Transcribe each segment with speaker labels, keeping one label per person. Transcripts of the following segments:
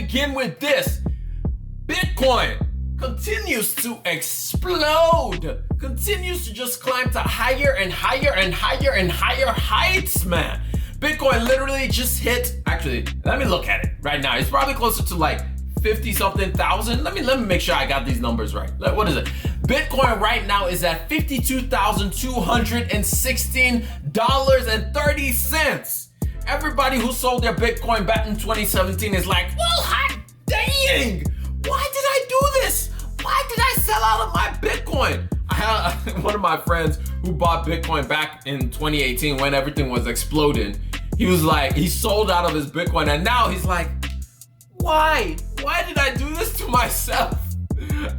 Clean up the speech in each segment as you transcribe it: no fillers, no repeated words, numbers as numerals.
Speaker 1: begin with this. Bitcoin continues to explode, continues to just climb to higher and higher and higher and higher heights, man. Bitcoin literally just hit, actually, let me look at it right now. It's probably closer to like 50 something thousand. Let me make sure I got these numbers right. What is it? Bitcoin right now is at $52,216.30. Everybody who sold their Bitcoin back in 2017 is like, well, hot dang! Why did I do this? Why did I sell out of my Bitcoin? I had one of my friends who bought Bitcoin back in 2018 when everything was exploding. He was like, he sold out of his Bitcoin and now he's like, why? Why did I do this to myself?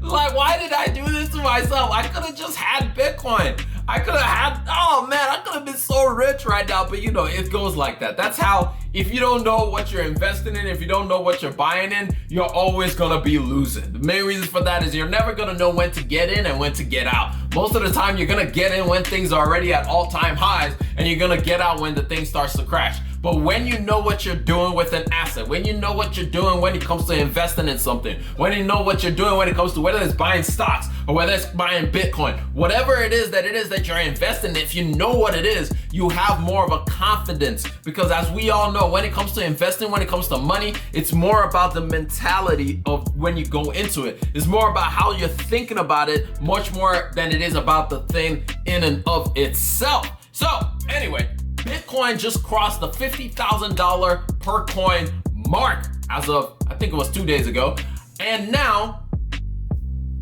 Speaker 1: Like, why did I do this to myself? I could have just had Bitcoin. I could have had, oh man, I could have been so rich right now. But you know, it goes like that. That's how, if you don't know what you're investing in, if you don't know what you're buying in, you're always gonna be losing. The main reason for that is you're never gonna know when to get in and when to get out. Most of the time, you're gonna get in when things are already at all-time highs, and you're gonna get out when the thing starts to crash. But when you know what you're doing with an asset, when you know what you're doing when it comes to investing in something, when you know what you're doing when it comes to whether it's buying stocks or whether it's buying Bitcoin, whatever it is that you're investing in, if you know what it is, you have more of a confidence. Because as we all know, when it comes to investing, when it comes to money, it's more about the mentality of when you go into it. It's more about how you're thinking about it, much more than it is about the thing in and of itself. So anyway, Bitcoin just crossed the $50,000 per coin mark as of, I think it was 2 days ago. And now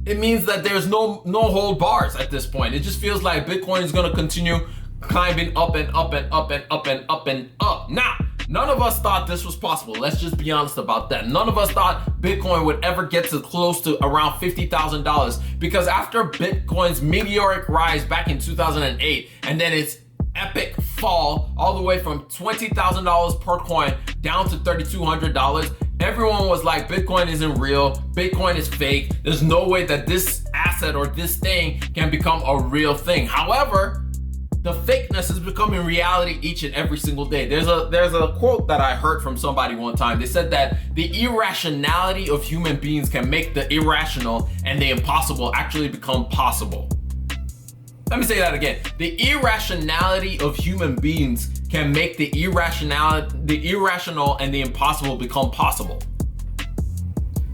Speaker 1: it means that there's no hold bars at this point. It just feels like Bitcoin is going to continue climbing up and up and up and up and up and up. Now, none of us thought this was possible. Let's just be honest about that. None of us thought Bitcoin would ever get to close to around $50,000 because after Bitcoin's meteoric rise back in 2008 and then its epic fall all the way from $20,000 per coin down to $3,200, everyone was like, Bitcoin isn't real, Bitcoin is fake, there's no way that this asset or this thing can become a real thing. However, the fakeness is becoming reality each and every single day. There's a quote that I heard from somebody one time. They said that the irrationality of human beings can make the irrational and the impossible actually become possible. Let me say that again. The irrationality of human beings can make the irrational and the impossible become possible.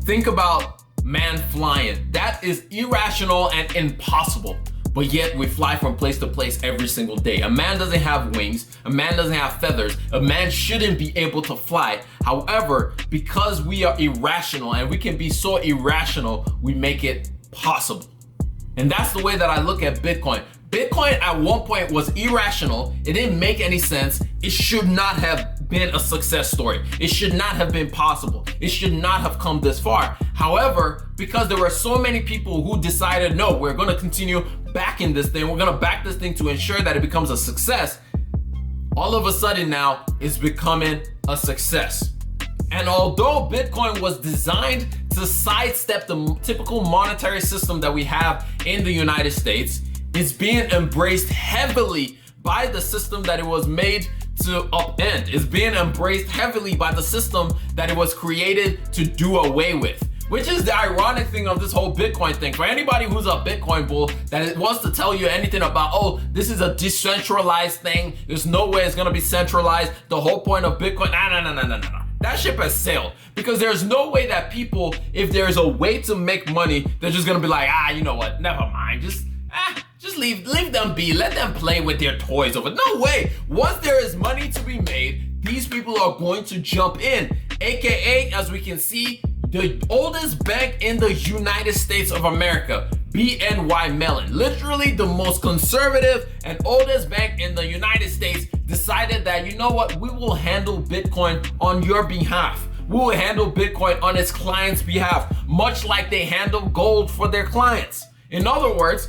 Speaker 1: Think about man flying. That is irrational and impossible. But yet we fly from place to place every single day. A man doesn't have wings. A man doesn't have feathers. A man shouldn't be able to fly. However, because we are irrational and we can be so irrational, we make it possible. And that's the way that I look at Bitcoin. Bitcoin at one point was irrational. It didn't make any sense. It should not have been a success story. It should not have been possible. It should not have come this far. However, because there were so many people who decided, no, we're going to continue backing this thing. We're going to back this thing to ensure that it becomes a success. All of a sudden now, it's becoming a success. And although Bitcoin was designed to sidestep the typical monetary system that we have in the United States, it's being embraced heavily by the system that it was made to upend. It's being embraced heavily by the system that it was created to do away with. Which is the ironic thing of this whole Bitcoin thing. For anybody who's a Bitcoin bull that wants to tell you anything about, oh, this is a decentralized thing, there's no way it's gonna be centralized, the whole point of Bitcoin, no. That ship has sailed, because there's no way that people, if there's a way to make money, they're just gonna be like, you know what, never mind, just leave them be, let them play with their toys over. No way. Once there is money to be made, these people are going to jump in, aka, as we can see, the oldest bank in the United States of America, BNY Mellon, literally the most conservative and oldest bank in the United States, decided that, you know what, we will handle Bitcoin on your behalf. We will handle Bitcoin on its clients' behalf, much like they handle gold for their clients. In other words,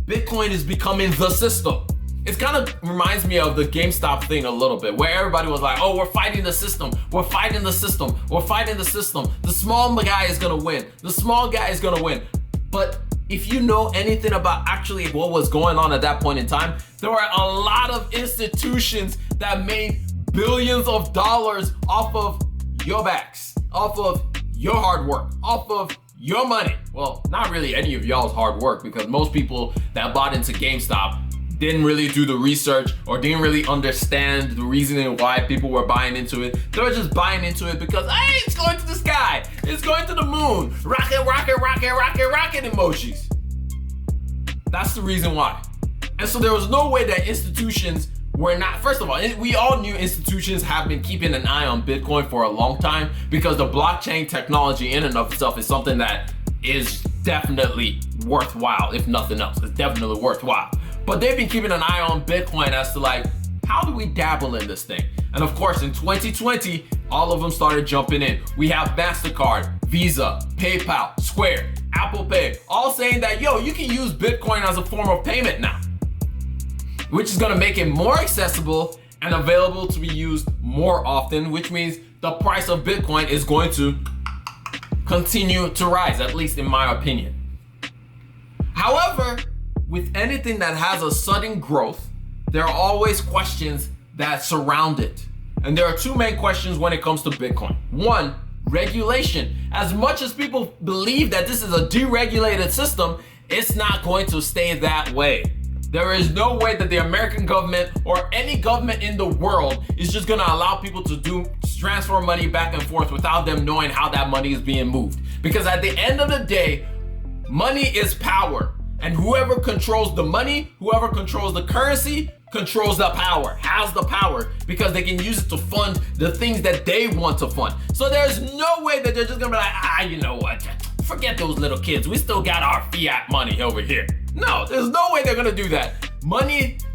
Speaker 1: Bitcoin is becoming the system. It kind of reminds me of the GameStop thing a little bit, where everybody was like, oh, we're fighting the system. We're fighting the system. We're fighting the system. The small guy is going to win. The small guy is going to win. But if you know anything about actually what was going on at that point in time, there were a lot of institutions that made billions of dollars off of your backs, off of your hard work, off of your money. Well, not really any of y'all's hard work, because most people that bought into GameStop didn't really do the research or didn't really understand the reasoning why people were buying into it. They were just buying into it because, hey, it's going to the sky, it's going to the moon, rocket, rocket, rocket, rocket, rocket emojis. That's the reason why. And so there was no way that institutions were not, first of all, we all knew institutions have been keeping an eye on Bitcoin for a long time, because the blockchain technology in and of itself is something that is definitely worthwhile, if nothing else. It's definitely worthwhile. But they've been keeping an eye on Bitcoin as to like, how do we dabble in this thing? And of course, in 2020, all of them started jumping in. We have MasterCard, Visa, PayPal, Square, Apple Pay, all saying that, yo, you can use Bitcoin as a form of payment now, which is gonna make it more accessible and available to be used more often, which means the price of Bitcoin is going to continue to rise, at least in my opinion. However, with anything that has a sudden growth, there are always questions that surround it. And there are two main questions when it comes to Bitcoin. One, regulation. As much as people believe that this is a deregulated system, it's not going to stay that way. There is no way that the American government or any government in the world is just gonna allow people to transfer money back and forth without them knowing how that money is being moved. Because at the end of the day, money is power. And whoever controls the money, whoever controls the currency, controls the power, has the power, because they can use it to fund the things that they want to fund. So there's no way that they're just gonna be like, you know what, forget those little kids, we still got our fiat money over here. No, there's no way they're gonna do that.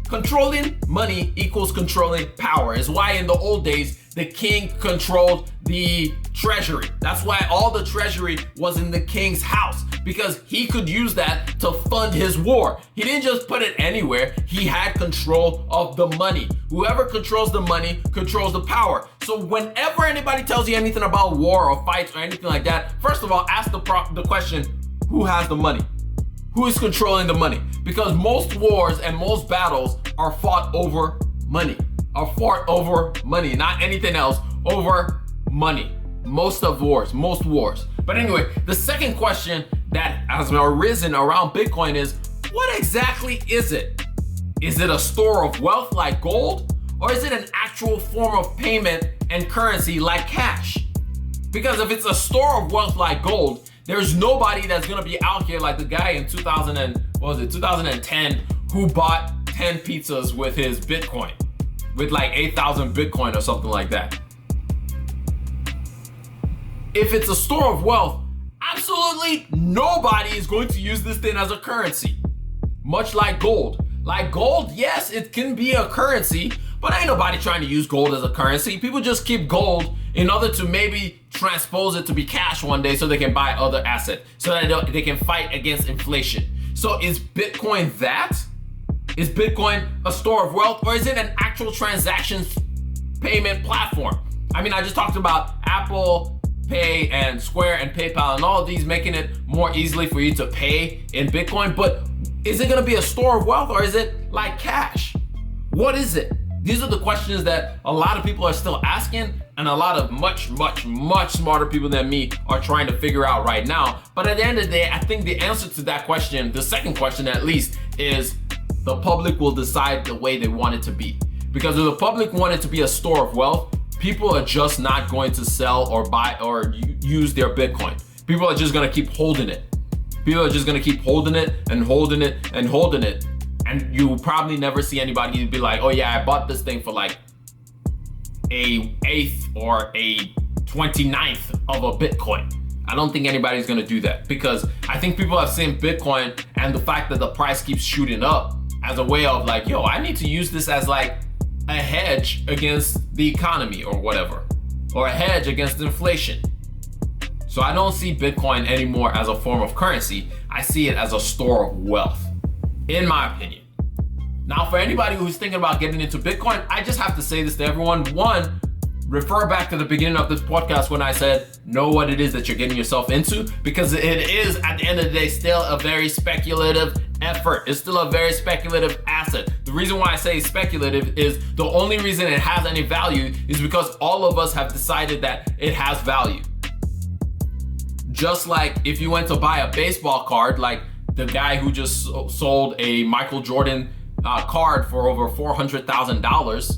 Speaker 1: Controlling money equals controlling power. Is why in the old days, the king controlled the treasury. That's why all the treasury was in the king's house, because he could use that to fund his war. He didn't just put it anywhere. He had control of the money. Whoever controls the money controls the power. So whenever anybody tells you anything about war or fights or anything like that, first of all, ask the question, who has the money? Who is controlling the money? Because most wars and most battles are fought over money. Not anything else, over money. Most wars. But anyway, the second question that has arisen around Bitcoin is, what exactly is it? Is it a store of wealth like gold? Or is it an actual form of payment and currency like cash? Because if it's a store of wealth like gold, there's nobody that's gonna be out here like the guy in 2010 who bought 10 pizzas with his Bitcoin, with like 8,000 Bitcoin or something like that. If it's a store of wealth, absolutely nobody is going to use this thing as a currency. Much like gold. Like gold, yes, it can be a currency, but ain't nobody trying to use gold as a currency. People just keep gold in order to maybe transpose it to be cash one day so they can buy other assets, so that they can fight against inflation. So is Bitcoin that? Is Bitcoin a store of wealth, or is it an actual transactions payment platform? I mean, I just talked about Apple Pay and Square and PayPal and all of these making it more easily for you to pay in Bitcoin, but is it gonna be a store of wealth, or is it like cash? What is it? These are the questions that a lot of people are still asking, and a lot of much smarter people than me are trying to figure out right now. But at the end of the day, I think the answer to that question, the second question at least, is the public will decide the way they want it to be. Because if the public want it to be a store of wealth, people are just not going to sell or buy or use their Bitcoin. People are just gonna keep holding it. People are just gonna keep holding it and holding it and holding it. And you will probably never see anybody be like, oh yeah, I bought this thing for like a 1/8 or a 29th of a Bitcoin. I don't think anybody's gonna do that, because I think people have seen Bitcoin and the fact that the price keeps shooting up as a way of like, yo, I need to use this as like a hedge against the economy or whatever, or a hedge against inflation. So I don't see Bitcoin anymore as a form of currency. I see it as a store of wealth, in my opinion. Now, for anybody who's thinking about getting into Bitcoin, I just have to say this to everyone. One, refer back to the beginning of this podcast when I said, know what it is that you're getting yourself into, because it is, at the end of the day, still a very speculative effort. It's still a very speculative asset. The reason why I say speculative is the only reason it has any value is because all of us have decided that it has value. just like if you went to buy a baseball card, like the guy who just sold a Michael Jordan card for over $400,000,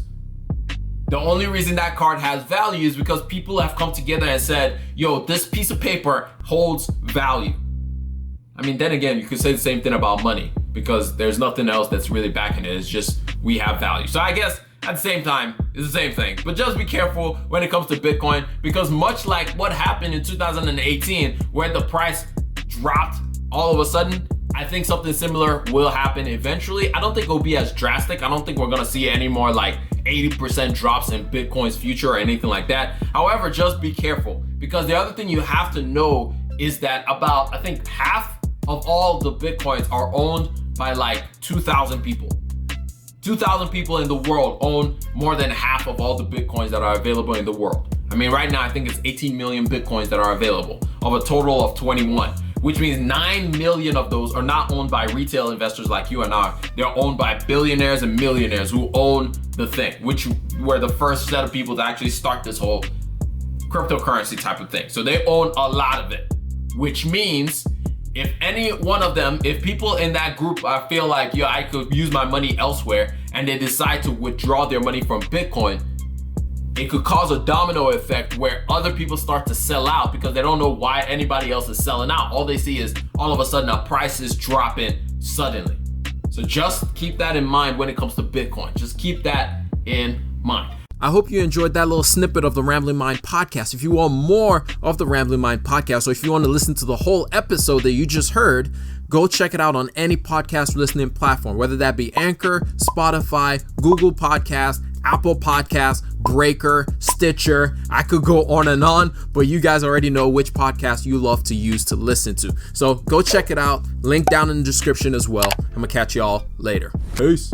Speaker 1: the only reason that card has value is because people have come together and said, yo, this piece of paper holds value. I mean, then again, you could say the same thing about money because there's nothing else that's really backing it. It's just we have value. So I guess at the same time, it's the same thing. But just be careful when it comes to Bitcoin, because much like what happened in 2018, where the price dropped all of a sudden, I think something similar will happen eventually. I don't think it'll be as drastic. I don't think we're gonna see any more like 80% drops in Bitcoin's future or anything like that. However, just be careful, because the other thing you have to know is that about, I think, half of all the Bitcoins are owned by like 2,000 people. 2,000 people in the world own more than half of all the Bitcoins that are available in the world. I mean, right now, I think it's 18 million Bitcoins that are available of a total of 21, which means 9 million of those are not owned by retail investors like you and I. They're owned by billionaires and millionaires who own the thing, which were the first set of people to actually start this whole cryptocurrency type of thing. So they own a lot of it, which means if any one of them, if people in that group feel like, yo, I could use my money elsewhere, and they decide to withdraw their money from Bitcoin, it could cause a domino effect where other people start to sell out because they don't know why anybody else is selling out. All they see is all of a sudden a price is dropping suddenly. So just keep that in mind when it comes to Bitcoin. Just keep that in mind. I hope you enjoyed that little snippet of the Rambling Mind podcast. If you want more of the Rambling Mind podcast, or if you want to listen to the whole episode that you just heard, go check it out on any podcast listening platform, whether that be Anchor, Spotify, Google Podcast, Apple Podcast, Breaker, Stitcher. I could go on and on, but you guys already know which podcast you love to use to listen to. So go check it out. Link down in the description as well. I'm gonna catch y'all later. Peace.